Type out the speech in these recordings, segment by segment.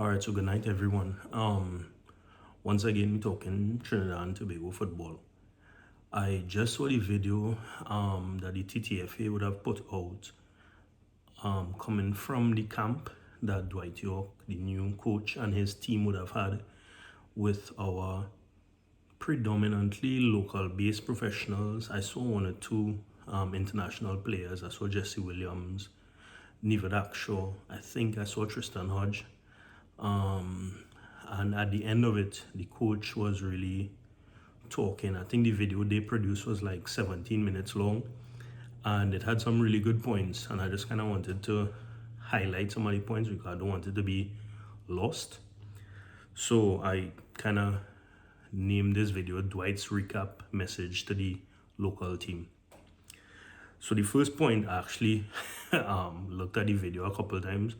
All right, so good night, everyone. Once again, we talking Trinidad and Tobago football. I just saw the video that the TTFA would have put out coming from the camp that Dwight Yorke, the new coach, and his team would have had with our predominantly local-based professionals. I saw one or two international players. I saw Jesse Williams, Nivad Akshaw. I think I saw Tristan Hodge. And at the end of it, the coach was really talking. I think the video they produced was like 17 minutes long, and it had some really good points. And I just kind of wanted to highlight some of the points because I don't want it to be lost. So I kind of named this video Dwight's recap message to the local team. So the first point, I actually looked at the video a couple of times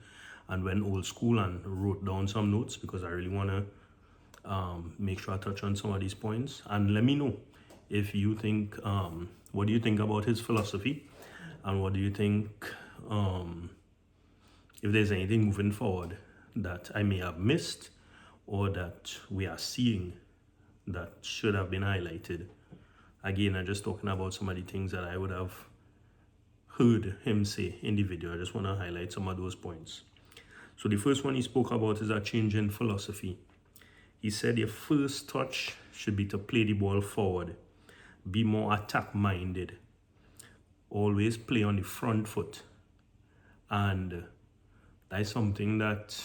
and went old school and wrote down some notes because I really want to make sure I touch on some of these points. And let me know if you think, what do you think about his philosophy? And what do you think, if there's anything moving forward that I may have missed or that we are seeing that should have been highlighted. Again, I'm just talking about some of the things that I would have heard him say in the video. I just want to highlight some of those points. So the first one he spoke about is a change in philosophy. He said your first touch should be to play the ball forward. Be more attack-minded. Always play on the front foot. And that's something that,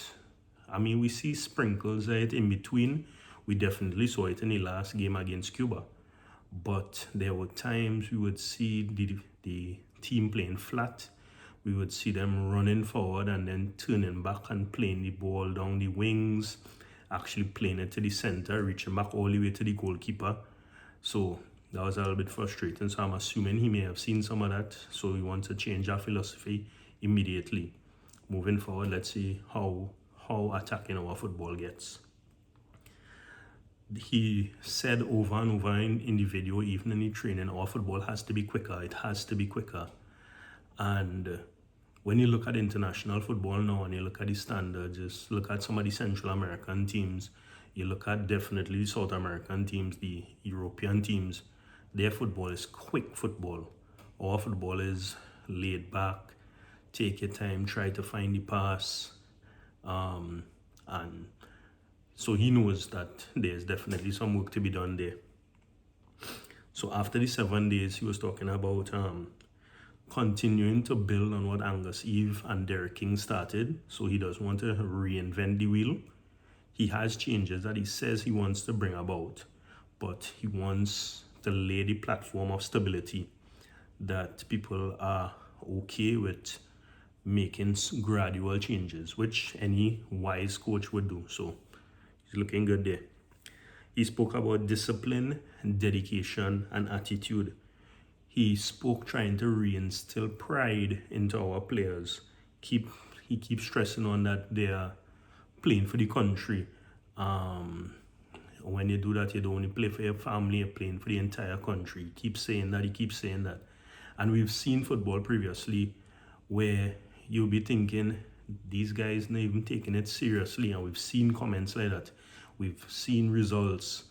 I mean, we see sprinkles of it in between. We definitely saw it in the last game against Cuba. But there were times we would see the team playing flat. We would see them running forward and then turning back and playing the ball down the wings, actually playing it to the center, reaching back all the way to the goalkeeper. So that was a little bit frustrating. So I'm assuming he may have seen some of that. So we want to change our philosophy immediately. Moving forward, let's see how attacking our football gets. He said over and over in the video, even in the training, our football has to be quicker. It has to be quicker. And when you look at international football now and you look at the standards, just look at some of the Central American teams, you look at definitely the South American teams, the European teams, their football is quick football. Our football is laid back, take your time, try to find the pass. And so he knows that there's definitely some work to be done there. So after the 7 days, he was talking about continuing to build on what Angus Eve and Derek King started. So he doesn't want to reinvent the wheel. He has changes that he says he wants to bring about, but he wants to lay the platform of stability that people are okay with making gradual changes, which any wise coach would do. So he's looking good there. He spoke about discipline, dedication, and attitude. He spoke trying to reinstill pride into our players. He keeps stressing on that they are playing for the country. When you do that, you don't only play for your family, you're playing for the entire country. He keeps saying that. And we've seen football previously where you'll be thinking, these guys not even taking it seriously. And we've seen comments like that. We've seen results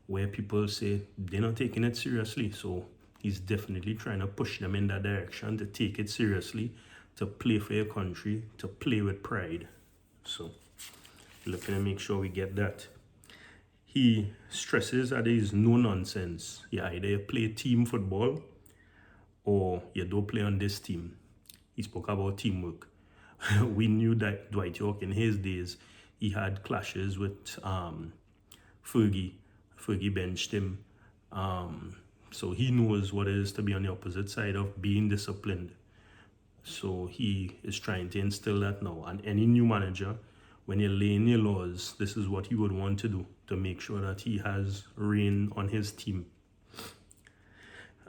where people say they're not taking it seriously. So he's definitely trying to push them in that direction, to take it seriously, to play for your country, to play with pride. So looking to make sure we get that. He stresses that there is no nonsense. You either play team football or you don't play on this team. He spoke about teamwork. We knew that Dwight Yorke in his days, he had clashes with Fergie. Fergie benched him. So he knows what it is to be on the opposite side of being disciplined. So he is trying to instill that now. And any new manager, when you're laying your laws, this is what he would want to do to make sure that he has reign on his team.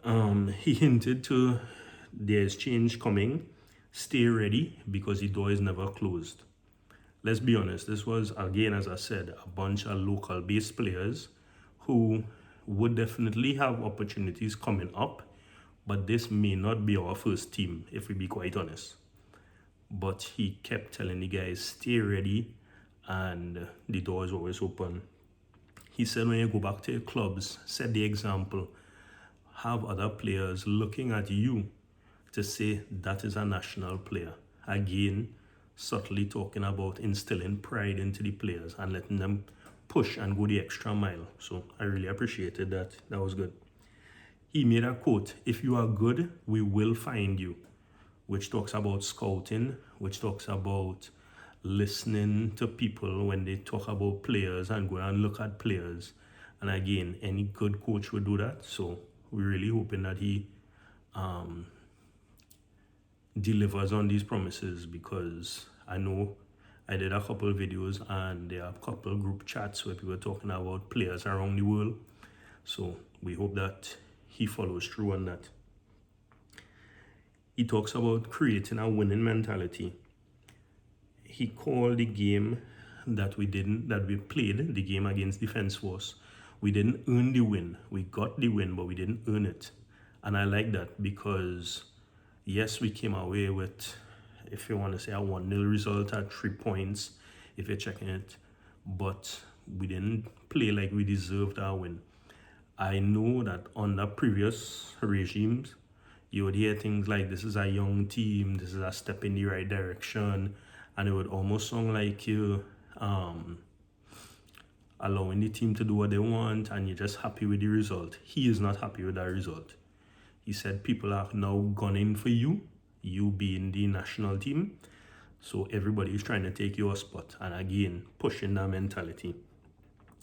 He hinted to there's change coming. Stay ready because the door is never closed. Let's be honest, this was, again, as I said, a bunch of local-based players who would definitely have opportunities coming up, but this may not be our first team, if we be quite honest. But he kept telling the guys, stay ready and the door is always open. He said when you go back to your clubs, set the example, have other players looking at you to say that is a national player. Again, subtly talking about instilling pride into the players and letting them push and go the extra mile. So I really appreciated that. That was good. He made a quote, "If you are good, we will find you," which talks about scouting, which talks about listening to people when they talk about players and go and look at players. And again, any good coach would do that. So we're really hoping that he delivers on these promises, because I know I did a couple of videos and there are a couple of group chats where people are talking about players around the world. So we hope that he follows through on that. He talks about creating a winning mentality. He called the game that we played, the game against Defense Force, we didn't earn the win. We got the win, but we didn't earn it. And I like that, because yes, we came away with, if you want to say, a 1-0 result at 3 points, if you're checking it, but we didn't play like we deserved our win. I know that under previous regimes, you would hear things like, this is a young team, this is a step in the right direction, and it would almost sound like you allowing the team to do what they want and you're just happy with the result. He is not happy with that result. He said people are now gunning for you being the national team, so everybody is trying to take your spot, and again, pushing that mentality.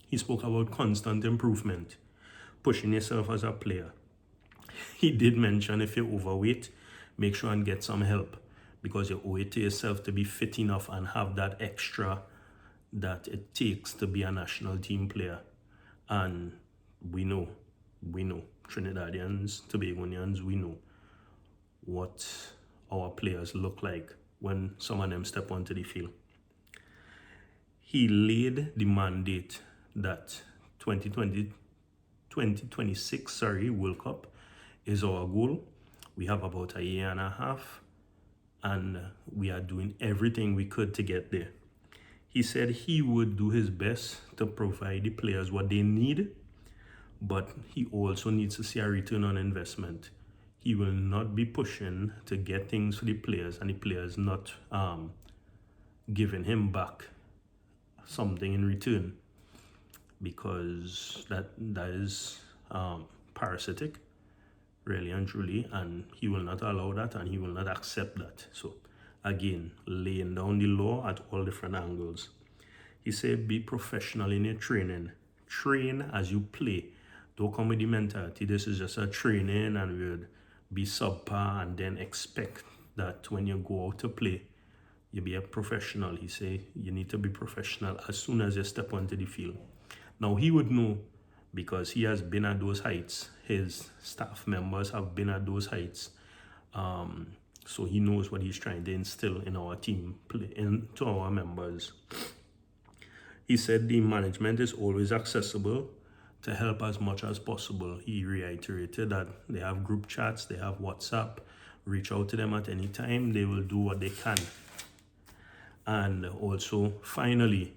He spoke about constant improvement, pushing yourself as a player. He did mention if you're overweight, make sure and get some help, because you owe it to yourself to be fit enough and have that extra that it takes to be a national team player. And we know, Trinidadians, Tobagonians, we know what our players look like when some of them step onto the field. He laid the mandate that 2026 World Cup is our goal. We have about a year and a half, and we are doing everything we could to get there. He said he would do his best to provide the players what they need, but he also needs to see a return on investment. He will not be pushing to get things for the players and the players not giving him back something in return, because that is parasitic, really and truly, and he will not allow that and he will not accept that. So again, laying down the law at all different angles. He said, be professional in your training. Train as you play. Don't come with the mentality, this is just a training and we would be subpar and then expect that when you go out to play, you be a professional. He said, you need to be professional as soon as you step onto the field. Now he would know, because he has been at those heights. His staff members have been at those heights. So he knows what he's trying to instill in our team, into our members. He said the management is always accessible to help as much as possible. He reiterated that they have group chats, they have WhatsApp. Reach out to them at any time. They will do what they can. And also, finally,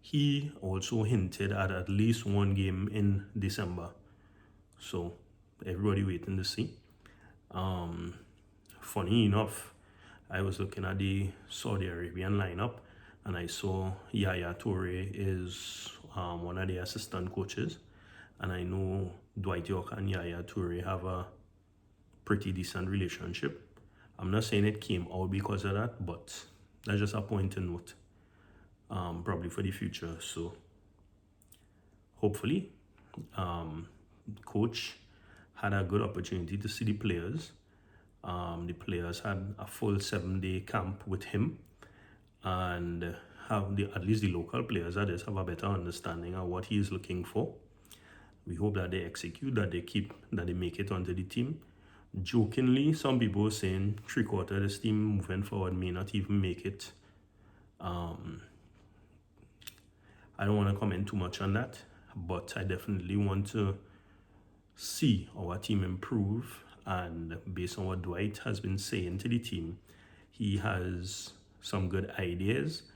he also hinted at least one game in December. So everybody waiting to see. Funny enough, I was looking at the Saudi Arabian lineup and I saw Yaya Toure is one of the assistant coaches. And I know Dwight Yorke and Yaya Toure have a pretty decent relationship. I'm not saying it came out because of that, but that's just a point to note, probably for the future. So hopefully, coach had a good opportunity to see the players. The players had a full 7-day camp with him, and at least the local players have a better understanding of what he is looking for. We hope that they execute, that they make it onto the team. Jokingly, some people are saying 3/4 of this team moving forward may not even make it. I don't want to comment too much on that, but I definitely want to see our team improve. And based on what Dwight has been saying to the team, he has some good ideas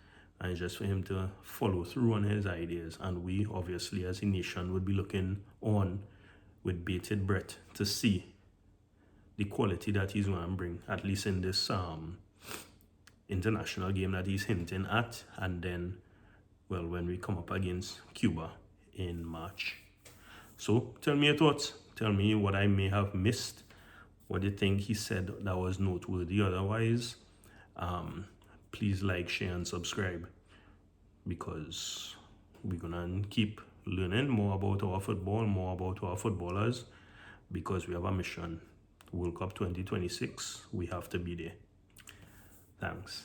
and it's just for him to follow through on his ideas. And we, obviously, as a nation, would be looking on with bated breath to see the quality that he's going to bring, at least in this international game that he's hinting at. And then, well, when we come up against Cuba in March. So tell me your thoughts. Tell me what I may have missed. What do you think he said that was noteworthy otherwise? Please like, share, and subscribe, because we're gonna keep learning more about our football, more about our footballers, because we have a mission. World Cup 2026, we have to be there. Thanks.